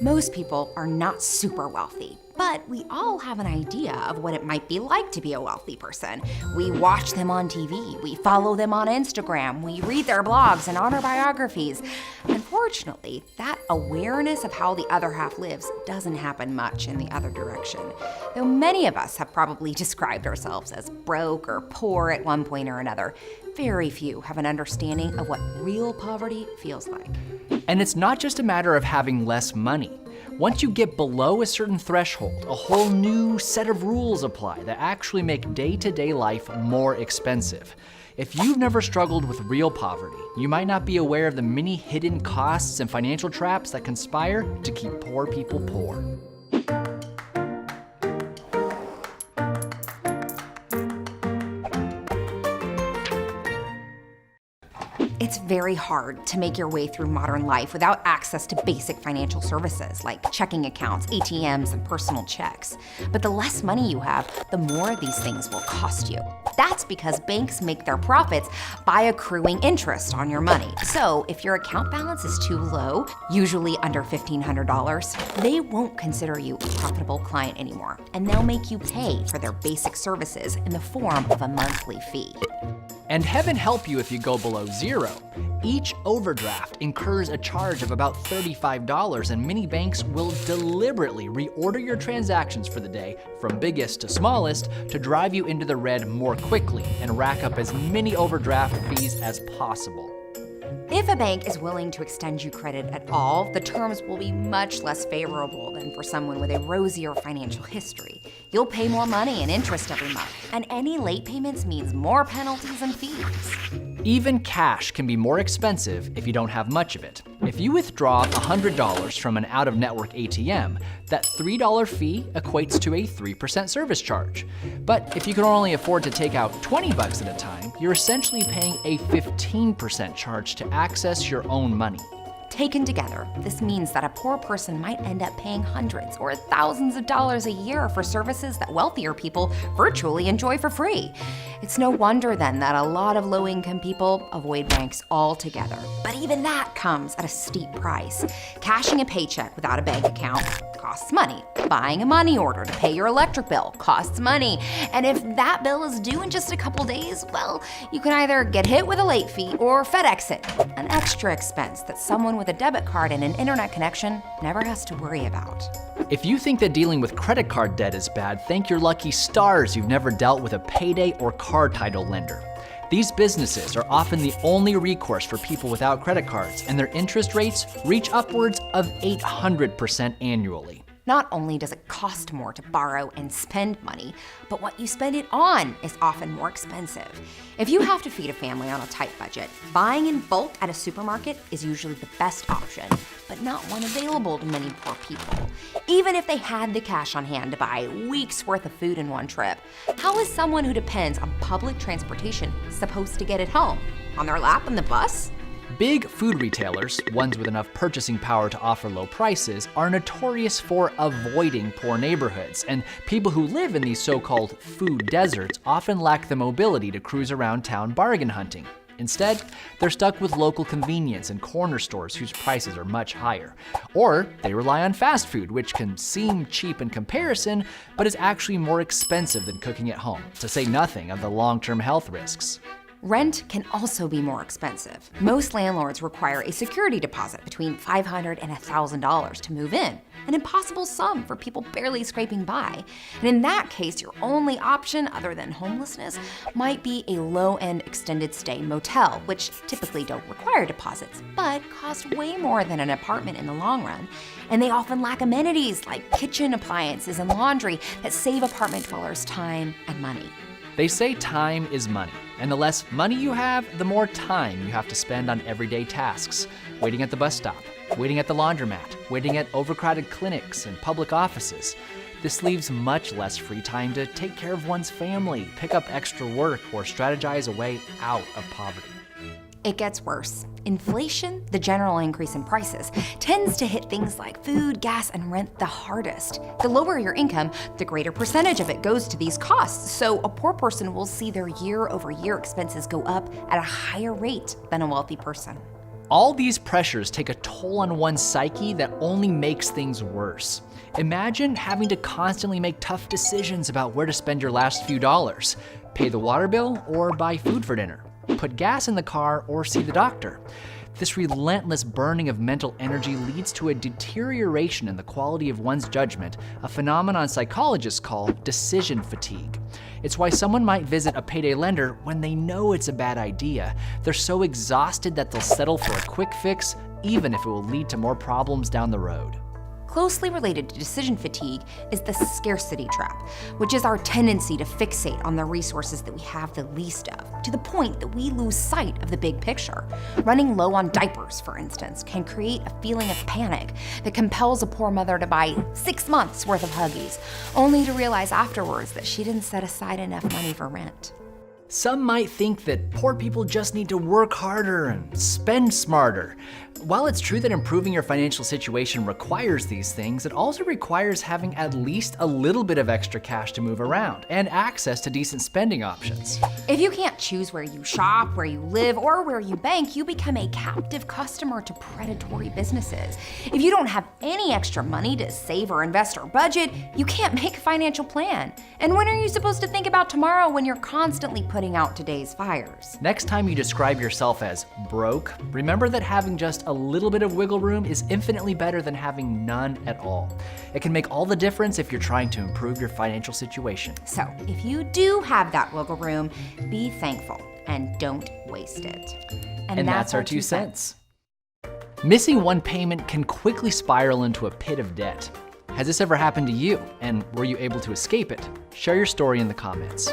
Most people are not super wealthy, but we all have an idea of what it might be like to be a wealthy person. We watch them on TV, we follow them on Instagram, we read their blogs and honor biographies. Unfortunately, that awareness of how the other half lives doesn't happen much in the other direction. Though many of us have probably described ourselves as broke or poor at one point or another, very few have an understanding of what real poverty feels like. And it's not just a matter of having less money. Once you get below a certain threshold, a whole new set of rules apply that actually make day-to-day life more expensive. If you've never struggled with real poverty, you might not be aware of the many hidden costs and financial traps that conspire to keep poor people poor. It's very hard to make your way through modern life without access to basic financial services like checking accounts, ATMs, and personal checks. But the less money you have, the more these things will cost you. That's because banks make their profits by accruing interest on your money. So if your account balance is too low, usually under $1,500, they won't consider you a profitable client anymore, and they'll make you pay for their basic services in the form of a monthly fee. And heaven help you if you go below zero. Each overdraft incurs a charge of about $35, and many banks will deliberately reorder your transactions for the day, from biggest to smallest, to drive you into the red more quickly and rack up as many overdraft fees as possible. If a bank is willing to extend you credit at all, the terms will be much less favorable than for someone with a rosier financial history. You'll pay more money in interest every month, and any late payments means more penalties and fees. Even cash can be more expensive if you don't have much of it. If you withdraw $100 from an out-of-network ATM, that $3 fee equates to a 3% service charge. But if you can only afford to take out $20 at a time, you're essentially paying a 15% charge to access your own money. Taken together, this means that a poor person might end up paying hundreds or thousands of dollars a year for services that wealthier people virtually enjoy for free. It's no wonder then that a lot of low-income people avoid banks altogether. But even that comes at a steep price. Cashing a paycheck without a bank account costs money. Buying a money order to pay your electric bill costs money. And if that bill is due in just a couple days, well, you can either get hit with a late fee or FedEx it, an extra expense that someone with a debit card and an internet connection never has to worry about. If you think that dealing with credit card debt is bad, thank your lucky stars you've never dealt with a payday or car title lender. These businesses are often the only recourse for people without credit cards, and their interest rates reach upwards of 800% annually. Not only does it cost more to borrow and spend money, but what you spend it on is often more expensive. If you have to feed a family on a tight budget, buying in bulk at a supermarket is usually the best option, but not one available to many poor people. Even if they had the cash on hand to buy weeks worth of food in one trip, how is someone who depends on public transportation supposed to get it home? On their lap on the bus? Big food retailers, ones with enough purchasing power to offer low prices, are notorious for avoiding poor neighborhoods, and people who live in these so-called food deserts often lack the mobility to cruise around town bargain hunting. Instead, they're stuck with local convenience and corner stores whose prices are much higher. Or they rely on fast food, which can seem cheap in comparison, but is actually more expensive than cooking at home, to say nothing of the long-term health risks. Rent can also be more expensive. Most landlords require a security deposit between $500 and $1,000 to move in, an impossible sum for people barely scraping by. And in that case, your only option other than homelessness might be a low-end extended stay motel, which typically don't require deposits, but cost way more than an apartment in the long run. And they often lack amenities like kitchen appliances and laundry that save apartment dwellers time and money. They say time is money, and the less money you have, the more time you have to spend on everyday tasks. Waiting at the bus stop, waiting at the laundromat, waiting at overcrowded clinics and public offices. This leaves much less free time to take care of one's family, pick up extra work, or strategize a way out of poverty. It gets worse. Inflation, the general increase in prices, tends to hit things like food, gas, and rent the hardest. The lower your income, the greater percentage of it goes to these costs, so a poor person will see their year-over-year expenses go up at a higher rate than a wealthy person. All these pressures take a toll on one's psyche that only makes things worse. Imagine having to constantly make tough decisions about where to spend your last few dollars. Pay the water bill or buy food for dinner. Put gas in the car or see the doctor. This relentless burning of mental energy leads to a deterioration in the quality of one's judgment, a phenomenon psychologists call decision fatigue. It's why someone might visit a payday lender when they know it's a bad idea. They're so exhausted that they'll settle for a quick fix, even if it will lead to more problems down the road. Closely related to decision fatigue is the scarcity trap, which is our tendency to fixate on the resources that we have the least of, to the point that we lose sight of the big picture. Running low on diapers, for instance, can create a feeling of panic that compels a poor mother to buy 6 months worth of Huggies, only to realize afterwards that she didn't set aside enough money for rent. Some might think that poor people just need to work harder and spend smarter. While it's true that improving your financial situation requires these things, it also requires having at least a little bit of extra cash to move around and access to decent spending options. If you can't choose where you shop, where you live, or where you bank, you become a captive customer to predatory businesses. If you don't have any extra money to save or invest or budget, you can't make a financial plan. And when are you supposed to think about tomorrow when you're constantly putting out today's fires? Next time you describe yourself as broke, remember that having just a little bit of wiggle room is infinitely better than having none at all. It can make all the difference if you're trying to improve your financial situation. So, if you do have that wiggle room, be thankful and don't waste it. And that's our 2 cents. Missing one payment can quickly spiral into a pit of debt. Has this ever happened to you? And were you able to escape it? Share your story in the comments.